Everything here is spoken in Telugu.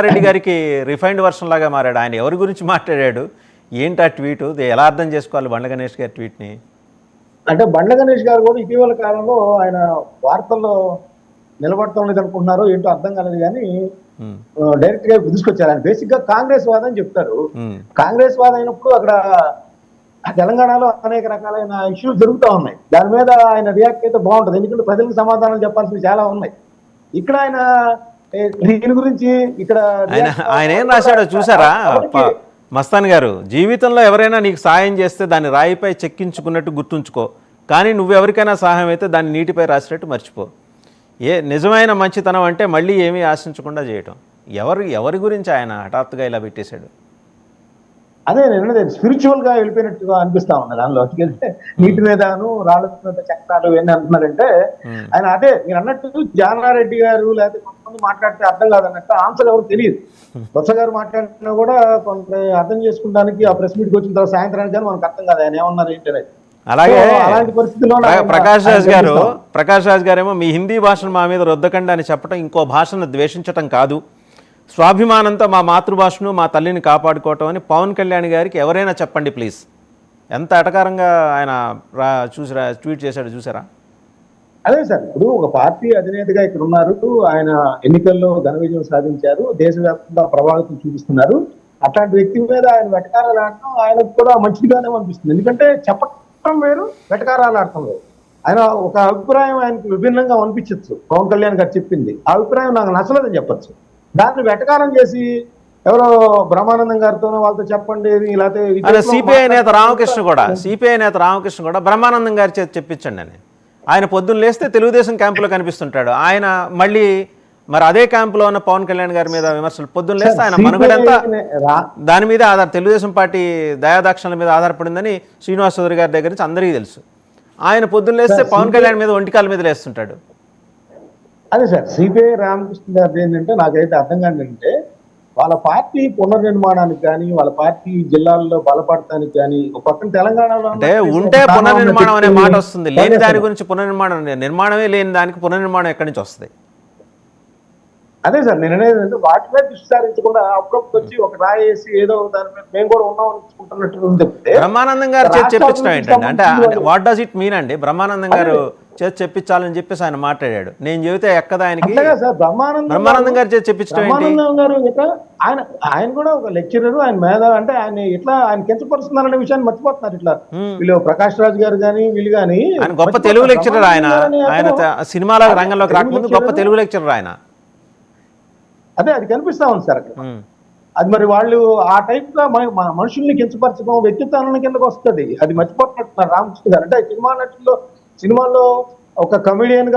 రెడ్డి గారికి రిఫైన్డ్ వర్షన్ లాగా మారాడు. ఆయన ఎవరి గురించి మాట్లాడాడు, ఏంటి ఆ ట్వీట్, ఎలా అర్థం చేసుకోవాలి బండ్ల గణేష్ గారి ట్వీట్ని? అంటే బండ్ల గణేష్ గారు కూడా ఇటీవల కాలంలో ఆయన వార్తల్లో నిలబడటం లేదు అనుకుంటున్నారో ఏంటో అర్థం కాలేదు, కానీ డైరెక్ట్ గా తీసుకొచ్చారు. ఆయన బేసిక్ గా కాంగ్రెస్ వాదం చెప్తారు. కాంగ్రెస్ వాదం అయినప్పుడు అక్కడ తెలంగాణలో అనేక రకాలైన ఇష్యూస్ జరుగుతూ ఉన్నాయి. దాని మీద ఆయన రియాక్ట్ అయితే బాగుంటుంది, ఎందుకంటే ప్రజలకు సమాధానం చెప్పాల్సినవి చాలా ఉన్నాయి. ఇక్కడ ఆయన దీని గురించి ఇక్కడ ఆయన ఏం రాశాడో చూసారా మస్తాన్ గారు? జీవితంలో ఎవరైనా నీకు సాయం చేస్తే దాన్ని రాయిపై చెక్కించుకున్నట్టు గుర్తుంచుకో, కానీ నువ్వెవరికైనా సహాయం అయితే దాన్ని నీటిపై రాసినట్టు మర్చిపో. నిజమైన మంచితనం అంటే మళ్ళీ ఏమీ ఆశించకుండా చేయటం. ఎవరి గురించి ఆయన హఠాత్తుగా ఇలా పెట్టేశాడు? అదే నేను స్పిరిచువల్ గా వెళ్ళిపోయినట్టుగా అనిపిస్తా ఉంది దానిలో. నీటి మీదను రాళ్ళ మీద చక్రాలు ఇవన్నీ అంటున్నారంటే ఆయన అదే మీరు అన్నట్టు జానారెడ్డి గారు లేకపోతే కొంతమంది మాట్లాడితే అర్థం కాదన్నట్టు ఆన్సర్ ఎవరు తెలియదు. బొత్స గారు మాట్లాడినా కూడా కొంత అర్థం చేసుకోవడానికి ఆ ప్రెస్ మీట్కి వచ్చిన తర్వాత సాయంత్రానికి కానీ మనకు అర్థం కాదు ఆయన ఏమన్నారు ఏంటి అనేది. అలాగే అలాంటి పరిస్థితుల్లో ప్రకాష్ రాజ్ గారేమో మీ హిందీ భాషను మా మీద రుద్దకండి అని చెప్పడం ఇంకో భాషను ద్వేషించటం కాదు, స్వాభిమానంతో మా మాతృభాషను మా తల్లిని కాపాడుకోవటం అని పవన్ కళ్యాణ్ గారికి ఎవరైనా చెప్పండి ప్లీజ్. ఎంత ఎటకారంగా ఆయన ట్వీట్ చేశాడు చూసారా? అదే సార్, ఇప్పుడు ఒక పార్టీ అధినేతగా ఇక్కడ ఉన్నారు, ఆయన ఎన్నికల్లో ఘన విజయం సాధించారు, దేశవ్యాప్తంగా ప్రభావితం చూపిస్తున్నారు. అట్లాంటి వ్యక్తి మీద ఆయన వెటకారాలు ఆడటం ఆయనకు కూడా మంచిదిగానే అనిపిస్తుంది. ఎందుకంటే చెప్పటం వేరు, వెటకారాలు ఆడటం వేరు. ఆయన ఒక అభిప్రాయం ఆయనకు విభిన్నంగా అనిపించచ్చు, పవన్ కళ్యాణ్ గారు చెప్పింది ఆ అభిప్రాయం నాకు నచ్చలేదని చెప్పచ్చు. దాన్ని వెటకారం చేసి ఎవరో బ్రహ్మానందం గారితోనో వాళ్ళతో చెప్పండి, లేకపోతే సిపిఐ నేత రామకృష్ణ కూడా బ్రహ్మానందం గారి చేతి చెప్పించండి అని. ఆయన పొద్దున్న లేస్తే తెలుగుదేశం క్యాంపులో కనిపిస్తుంటాడు. ఆయన మళ్ళీ మరి అదే క్యాంపులో ఉన్న పవన్ కళ్యాణ్ గారి మీద విమర్శలు. పొద్దున్న లేస్తే ఆయన మనుగడంతా దాని మీద తెలుగుదేశం పార్టీ దయాదాక్షణల మీద ఆధారపడిందని శ్రీనివాస్ చౌదరి గారి దగ్గర నుంచి అందరికీ తెలుసు. ఆయన పొద్దున్న లేస్తే పవన్ కళ్యాణ్ మీద ఒంటికాల మీద లేస్తుంటాడు. అదే సార్, సిపిఐ రామకృష్ణ గారు ఏంటంటే నాకైతే అర్థం కాదంటే వాళ్ళ పార్టీ పునర్నిర్మాణానికి కానీ వాళ్ళ పార్టీ జిల్లాల్లో బలపడటానికి కానీ ఒక పక్కన తెలంగాణలో అంటే ఉంటే పునర్నిర్మాణం అనే మాట వస్తుంది, లేని దాని గురించి నిర్మాణమే లేని దానికి పునర్నిర్మాణం ఎక్కడి నుంచి వస్తుంది? అదే సార్ నేను అనేది వాటి మీద దృష్టి సారించకుండా అప్పుడప్పుడు వచ్చి ఒక రాయి వేసి ఏదో దాని మీద మేము కూడా ఉన్నాం అనుకుంటున్నట్టు చెప్తే బ్రహ్మానందం గారు చేతి చెప్పించడం ఏంటంటే అంటే వాట్ డస్ ఇట్ మీన్ అండి? బ్రహ్మానందం గారు చేతి చెప్పించాలని చెప్పేసి ఆయన మాట్లాడాడు. నేను చెబితే ఎక్కదా ఆయనకి? బ్రహ్మానందం గారు చేతి చెప్పించడం ఏంటి? ఆయన కూడా ఒక లెక్చరర్, ఆయన మేధావి. అంటే ఆయన ఇట్లా ఆయన కించపరుస్తున్నారనే విషయాన్ని మర్చిపోతున్నారు. ఇట్లా వీళ్ళు ప్రకాష్ రాజ్ గారు కానీ వీళ్ళు కానీ గొప్ప తెలుగు లెక్చరర్. ఆయన సినిమాల రంగంలోకి రాకముందు గొప్ప తెలుగు లెక్చరర్ ఆయన. అదే అది కనిపిస్తా ఉంది సార్ అక్కడ. అది మరి వాళ్ళు ఆ టైప్ గా మనుషుల్ని కించపరచడం వ్యక్తిత్వాన్ని కిందకు వస్తుంది. అది మర్చిపోతున్నట్టున్నారు రామకృష్ణ గారు. అంటే సినిమాల్లో ఒక కమెడియన్ గా